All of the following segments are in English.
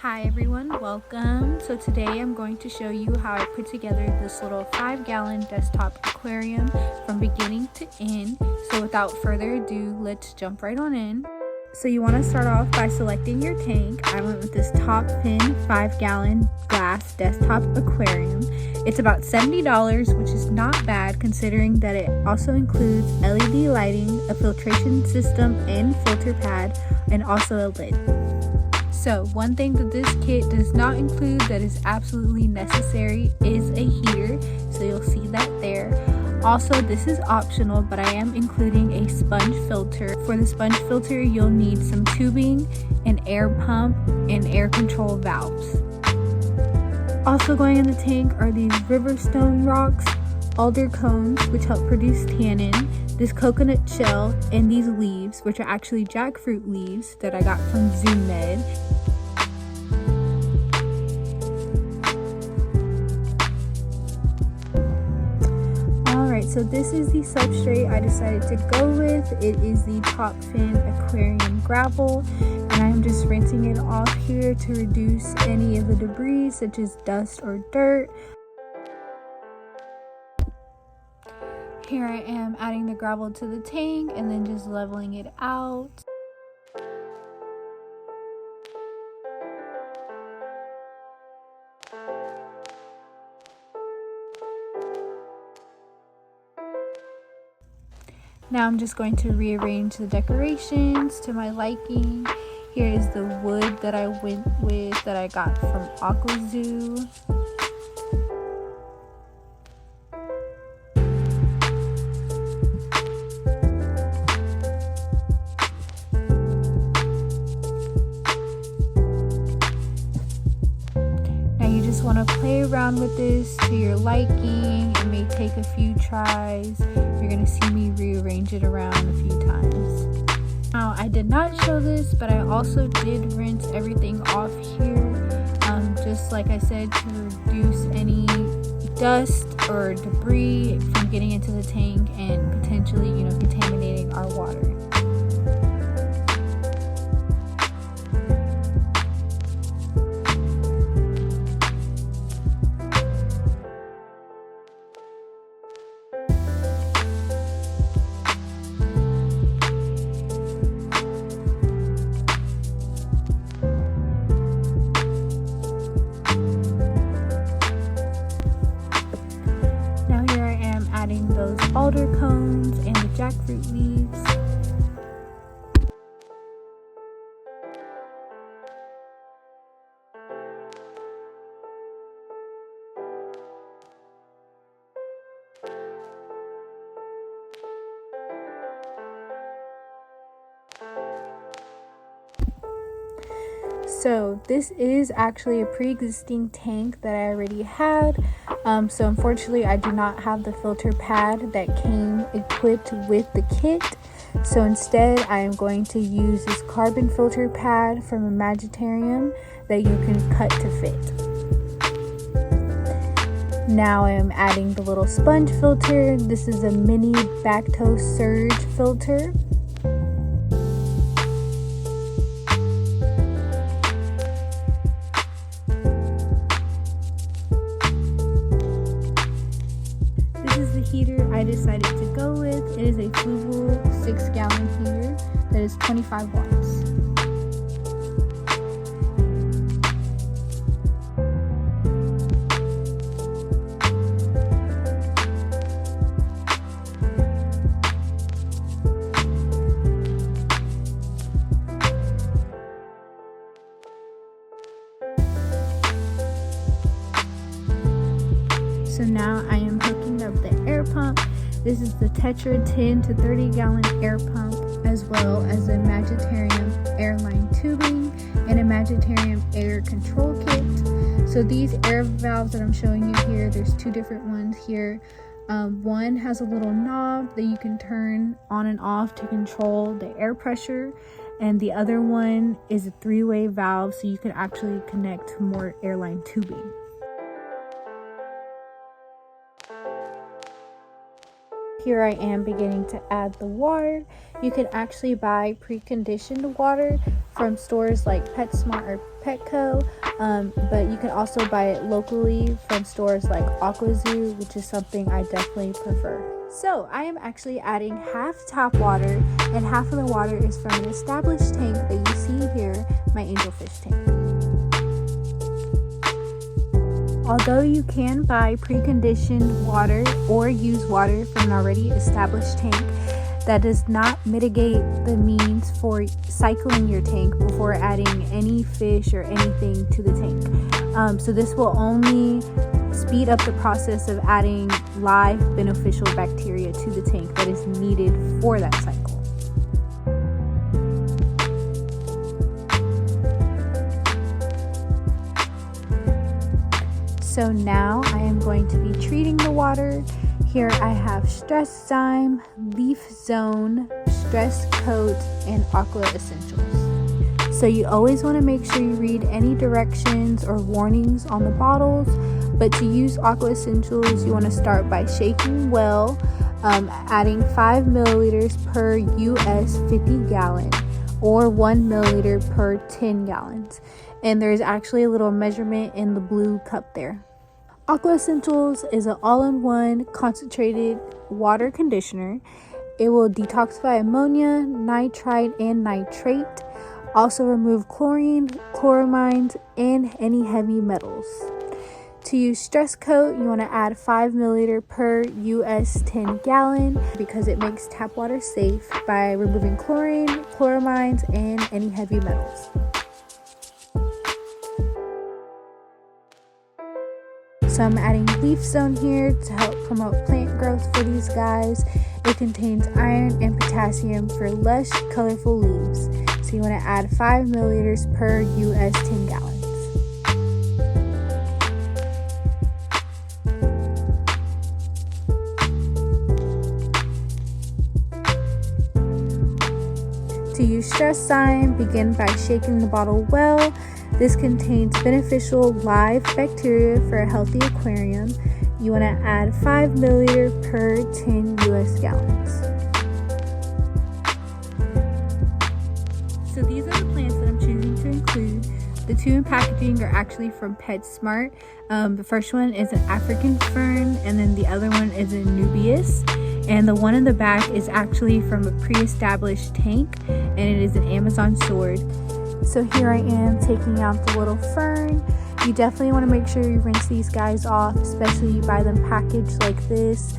Hi everyone, welcome. So today I'm going to show you how I put together this little 5-gallon desktop aquarium from beginning to end. So without further ado, let's jump right on in. So you want to start off by selecting your tank. I went with this Topfin 5-gallon glass desktop aquarium. It's about $70, which is not bad considering that it also includes LED lighting, a filtration system and filter pad, and also a lid. So one thing that this kit does not include that is absolutely necessary is a heater, so you'll see that there. Also, this is optional, but I am including a sponge filter. For the sponge filter, you'll need some tubing, an air pump, and air control valves. Also going in the tank are these riverstone rocks, alder cones, which help produce tannin, this coconut shell, and these leaves, which are actually jackfruit leaves that I got from Zyme. Alright, so this is the substrate I decided to go with. It is the Topfin Aquarium Gravel, and I'm just rinsing it off here to reduce any of the debris such as dust or dirt. Here I am adding the gravel to the tank and then just leveling it out. Now I'm just going to rearrange the decorations to my liking. Here is the wood that I went with that I got from Aqua Zoo. Want to play around with this to your liking. It may take a few tries. You're going to see me rearrange it around a few times. Now, I did not show this, but I also did rinse everything off here, just like I said, to reduce any dust or debris from getting into the tank and potentially, contaminating our water. Adding those alder cones and the jackfruit leaves. So this is actually a pre-existing tank that I already had. So unfortunately I do not have the filter pad that came equipped with the kit. So instead I am going to use this carbon filter pad from Imagitarium that you can cut to fit. Now I am adding the little sponge filter. This is a mini Bacto-Surge filter. Heater I decided to go with. It is a Fluval 6-gallon heater that is 25 watts. So now I am hooking up the air pump. This is the Tetra 10 to 30-gallon air pump, as well as the Imagitarium airline tubing and Imagitarium air control kit. So these air valves that I'm showing you here, there's two different ones here. One has a little knob that you can turn on and off to control the air pressure, and the other one is a 3-way valve, so you can actually connect more airline tubing. Here I am beginning to add the water. You can actually buy pre-conditioned water from stores like PetSmart or Petco, but you can also buy it locally from stores like Aqua Zoo, which is something I definitely prefer. So I am actually adding half tap water, and half of the water is from an established tank that you see here, my angelfish tank. Although you can buy preconditioned water or use water from an already established tank, that does not mitigate the means for cycling your tank before adding any fish or anything to the tank. So this will only speed up the process of adding live beneficial bacteria to the tank that is needed for that cycle. So now I am going to be treating the water. Here I have Stress Zyme, Leaf Zone, Stress Coat, and Aqua Essentials. So you always want to make sure you read any directions or warnings on the bottles, but to use Aqua Essentials you want to start by shaking well, adding 5 milliliters per US 50 gallon or 1 milliliter per 10 gallons. And there's actually a little measurement in the blue cup there. Aqua Essentials is an all-in-one concentrated water conditioner. It will detoxify ammonia, nitrite, and nitrate. Also remove chlorine, chloramines, and any heavy metals. To use Stress Coat, you want to add 5 milliliter per US 10 gallon because it makes tap water safe by removing chlorine, chloramines, and any heavy metals. So I'm adding Leaf Zone here to help promote plant growth for these guys. It contains iron and potassium for lush, colorful leaves. So you want to add 5 milliliters per US 10 gallons. To use Stress Zyme, begin by shaking the bottle well. This contains beneficial live bacteria for a healthy aquarium. You want to add 5 milliliter per 10 US gallons. So these are the plants that I'm choosing to include. The two in packaging are actually from PetSmart. The first one is an African fern, and then the other one is an Anubias. And the one in the back is actually from a pre-established tank, and it is an Amazon sword. So here I am taking out the little fern. You definitely want to make sure you rinse these guys off, especially you buy them packaged like this.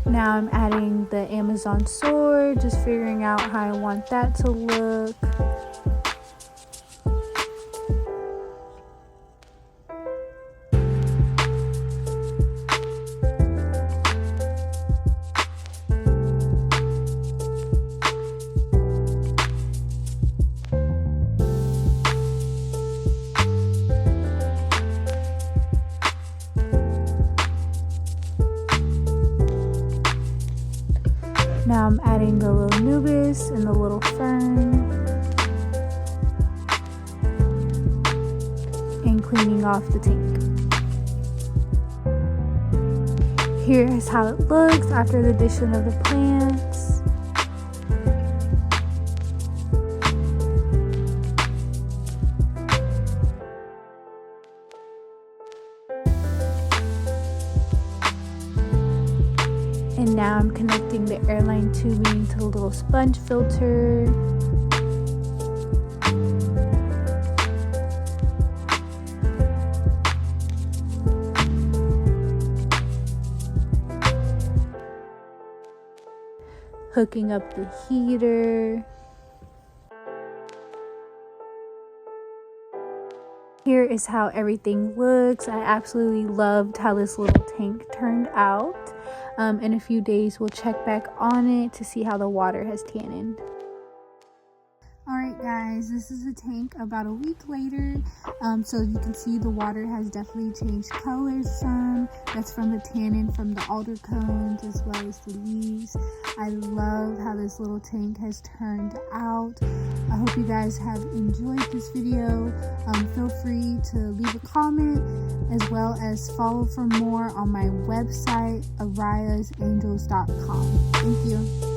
Now I'm adding the Amazon sword, just figuring out how I want that to look. Now I'm adding the little Anubias and the little fern and cleaning off the tank. Here is how it looks after the addition of the plants. And now I'm connecting the airline tubing to the little sponge filter. Hooking up the heater. Here is how everything looks. I absolutely loved how this little tank turned out. In a few days we'll check back on it to see how the water has tanned. Alright Alright guys, this is a tank about a week later. So you can see the water has definitely changed colors some. That's from the tannin from the alder cones as well as the leaves. I love how this little tank has turned out. I hope you guys have enjoyed this video. Feel free to leave a comment as well as follow for more on my website, ariasangels.com. Thank you.